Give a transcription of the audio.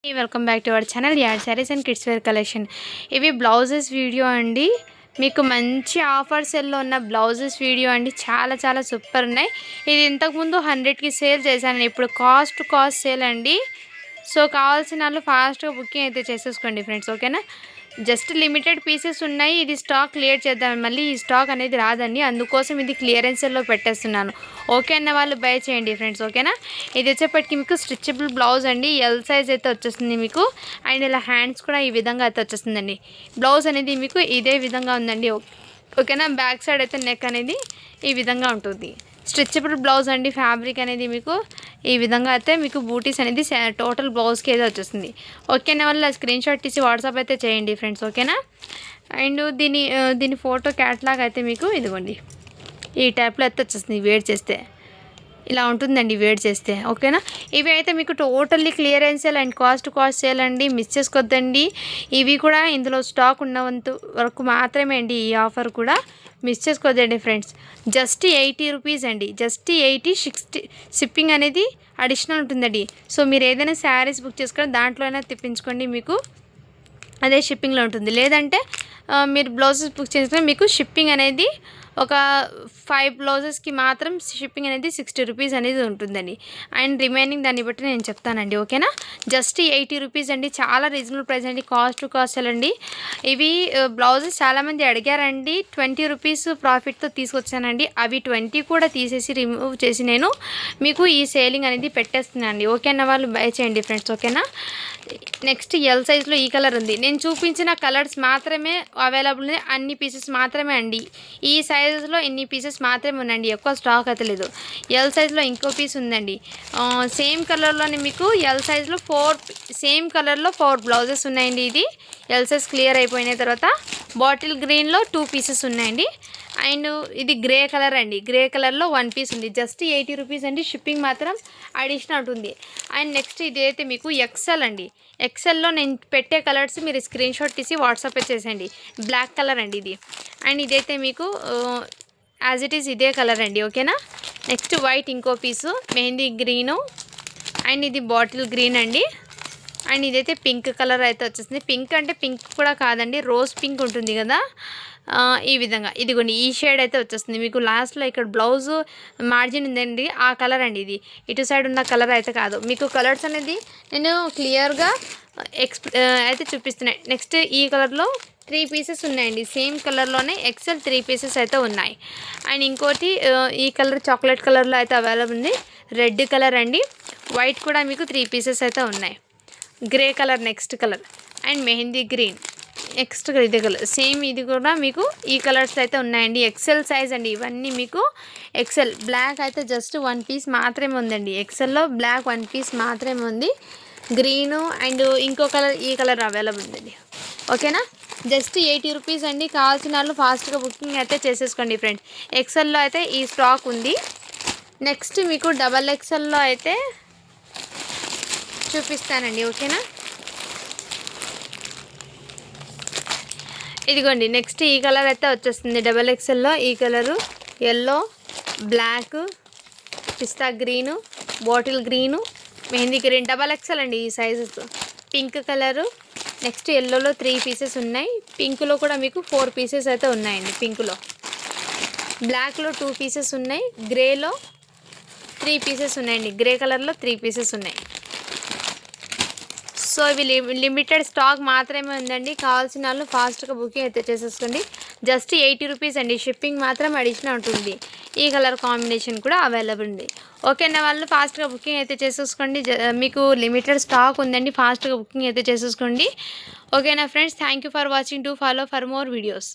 Welcome back to our channel ad saris and kids wear collection. ఇవి blouses video అండి. మీకు మంచి ఆఫర్ సెల్లో ఉన్న బ్లౌజెస్ వీడియో అండి. చాలా చాలా సూపర్ ఉన్నాయి. ఇది ఇంతకుముందు 100కి సేల్ చేశాను. ఇప్పుడు కాస్ట్ సేల్ అండి. సో కావాల్సిన వాళ్ళు ఫాస్ట్గా బుకింగ్ అయితే చేసేసుకోండి ఫ్రెండ్స్, ఓకేనా. జస్ట్ లిమిటెడ్ పీసెస్ ఉన్నాయి. ఇది స్టాక్ క్లియర్ చేద్దాం, మళ్ళీ ఈ స్టాక్ అనేది రాదండి. అందుకోసం ఇది క్లియరెన్స్లో పెట్టేస్తున్నాను. ఓకే అన్న వాళ్ళు బై చేయండి ఫ్రెండ్స్, ఓకేనా. ఇది వచ్చేప్పటికి మీకు స్ట్రిచబుల్ బ్లౌజ్ అండి. ఎల్ సైజ్ అయితే వచ్చేస్తుంది మీకు. అండ్ ఇలా హ్యాండ్స్ కూడా ఈ విధంగా అయితే వచ్చేస్తుందండి. బ్లౌజ్ అనేది మీకు ఇదే విధంగా ఉందండి, ఓకేనా. బ్యాక్ సైడ్ అయితే నెక్ అనేది ఈ విధంగా ఉంటుంది. స్ట్రెచబుల్ బ్లౌజ్ అండి. ఫ్యాబ్రిక్ అనేది మీకు ఈ విధంగా అయితే మీకు బూటీస్ అనేది టోటల్ బ్లౌజ్కి అయితే వచ్చేస్తుంది. ఓకేనా వల్ల స్క్రీన్ షాట్ తీసి వాట్సాప్ అయితే చేయండి ఫ్రెండ్స్, ఓకేనా. అండ్ దీని ఫోటో క్యాట్లాగ్ అయితే మీకు ఇదిగోండి ఈ టైప్లో అయితే వచ్చేస్తుంది. వేడి చేస్తే ఇలా ఉంటుందండి, వేడి చేస్తే, ఓకేనా. ఇవి అయితే మీకు totally clearance sale and cost sale అండి. మిస్ చేసుకోవద్దండి. ఇవి కూడా ఇందులో స్టాక్ ఉన్నంత వరకు మాత్రమే అండి. ఈ ఆఫర్ కూడా మిస్ చేసుకోవద్దండి ఫ్రెండ్స్. జస్ట్ 80 రూపీస్ అండి. జస్ట్ 60 షిప్పింగ్ అనేది అడిషనల్ ఉంటుందండి. సో మీరు ఏదైనా శారీస్ బుక్ చేసుకొని దాంట్లోనే తెప్పించుకోండి, మీకు అదే షిప్పింగ్లో ఉంటుంది. లేదంటే మీరు బ్లౌజెస్ బుక్ చేసుకుంటే మీకు షిప్పింగ్ అనేది ఒక 5 బ్లౌజెస్కి మాత్రం షిప్పింగ్ అనేది 60 రూపీస్ అనేది ఉంటుందండి. అండ్ రిమైనింగ్ దాన్ని బట్టి నేను చెప్తానండి, ఓకేనా. జస్ట్ 80 రూపీస్ అండి. చాలా రీజనబుల్ ప్రైస్ అండి. కాస్ట్ అండి. ఇవి బ్లౌజెస్ చాలామంది అడిగారండి. 20 రూపీస్ ప్రాఫిట్తో తీసుకొచ్చానండి. అవి 20 కూడా తీసేసి రిమూవ్ చేసి నేను మీకు ఈ సేలింగ్ అనేది పెట్టేస్తున్నాను అండి. ఓకేనా వాళ్ళు బై చేయండి ఫ్రెండ్స్, ఓకేనా. నెక్స్ట్ ఎల్ సైజ్లో ఈ కలర్ ఉంది. నేను చూపించిన కలర్స్ మాత్రమే అవైలబుల్ ఉంది. అన్ని పీసెస్ మాత్రమే అండి. ఈ సైజెస్లో ఇన్ని పీసెస్ మాత్రమే ఉందండి. ఎక్కువ స్టాక్ అయితే లేదు. ఎల్ సైజ్లో ఇంకో పీస్ ఉందండి. సేమ్ కలర్లోనే మీకు ఎల్ సైజ్లో 4 బ్లౌజెస్ ఉన్నాయండి. ఇది ఎల్ సైజ్ క్లియర్ అయిపోయిన తర్వాత బాటిల్ గ్రీన్లో 2 పీసెస్ ఉన్నాయండి. అండ్ ఇది గ్రే కలర్ అండి. గ్రే కలర్లో 1 పీస్ ఉంది. జస్ట్ 80 రూపీస్ అండి. షిప్పింగ్ మాత్రం అడిషనల్ ఉంటుంది. అండ్ నెక్స్ట్ ఇదైతే మీకు ఎక్సెల్ అండి. ఎక్సెల్లో నేను పెట్టే కలర్స్ మీరు స్క్రీన్ షాట్ తీసి వాట్సాప్ చేసేయండి. బ్లాక్ కలర్ అండి ఇది. అండ్ ఇదైతే మీకు యాజ్ ఇట్ ఈస్ ఇదే కలర్ అండి, ఓకేనా. నెక్స్ట్ వైట్ ఇంకో పీసు, మెహందీ గ్రీను, అండ్ ఇది బాటిల్ గ్రీన్ అండి. అండ్ ఇదైతే పింక్ కలర్ అయితే వచ్చేస్తుంది. పింక్ అంటే పింక్ కూడా కాదండి, రోజ్ పింక్ ఉంటుంది కదా, ఈ విధంగా ఇదిగోండి ఈ షేడ్ అయితే వచ్చేస్తుంది మీకు. లాస్ట్లో ఇక్కడ బ్లౌజ్ మార్జిన్ ఉందండి, ఆ కలర్ అండి. ఇది ఇటు సైడ్ ఉన్న కలర్ అయితే కాదు. మీకు కలర్స్ అనేది నేను క్లియర్గా అయితే చూపిస్తున్నాయి. నెక్స్ట్ ఈ కలర్లో 3 పీసెస్ ఉన్నాయండి. సేమ్ కలర్లోనే ఎక్సెల్ 3 పీసెస్ అయితే ఉన్నాయి. అండ్ ఇంకోటి ఈ కలర్ చాక్లెట్ కలర్లో అయితే అవైలబుల్ ఉంది. రెడ్ కలర్ అండి. వైట్ కూడా మీకు 3 పీసెస్ అయితే ఉన్నాయి. Grey colour next colour. And mehndi green next ఇది కలర్. సేమ్ ఇది కూడా మీకు ఈ కలర్స్ అయితే ఉన్నాయండి. ఎక్సెల్ సైజ్ అండి ఇవన్నీ మీకు. ఎక్సెల్ బ్లాక్ అయితే జస్ట్ 1 పీస్ మాత్రమే ఉందండి. ఎక్సెల్లో బ్లాక్ 1 పీస్ మాత్రమే ఉంది. గ్రీను అండ్ ఇంకో కలర్ ఈ కలర్ అవైలబుల్ ఉందండి, ఓకేనా. జస్ట్ 80 రూపీస్ అండి. కావాల్సిన వాళ్ళు ఫాస్ట్గా బుకింగ్ అయితే చేసేసుకోండి ఫ్రెండ్స్. ఎక్సెల్లో అయితే ఈ స్టాక్ ఉంది. నెక్స్ట్ మీకు డబల్ ఎక్సెల్లో అయితే చూపిస్తానండి, ఓకేనా. ఇదిగోండి నెక్స్ట్ ఈ కలర్ అయితే వచ్చేస్తుంది. డబల్ ఎక్సెల్లో ఈ colour yellow, black, pista green, bottle green, mehndi green, double XL అండి ఈ సైజెస్. Pink colour. నెక్స్ట్ ఎల్లోలో 3 పీసెస్ ఉన్నాయి. పింక్లో కూడా మీకు 4 పీసెస్ అయితే ఉన్నాయండి. పింక్లో, బ్లాక్లో 2 పీసెస్ ఉన్నాయి. గ్రేలో 3 పీసెస్ ఉన్నాయండి. గ్రే కలర్లో 3 పీసెస్ ఉన్నాయి. సో ఇవి లిమిటెడ్ స్టాక్ మాత్రమే ఉందండి. కావాల్సిన వాళ్ళు ఫాస్ట్గా బుకింగ్ అయితే చేసేసుకోండి. జస్ట్ 80 రూపీస్ అండి. షిప్పింగ్ మాత్రం అడిషనల్ ఉంటుంది. ఈ కలర్ కాంబినేషన్ కూడా అవైలబుల్ ఉంది. ఓకేనా వాళ్ళు ఫాస్ట్గా బుకింగ్ అయితే చేసేసుకోండి. మీకు లిమిటెడ్ స్టాక్ ఉందండి. ఫాస్ట్గా బుకింగ్ అయితే చేసేసుకోండి, ఓకేనా friends. Thank you for watching. To follow for more videos.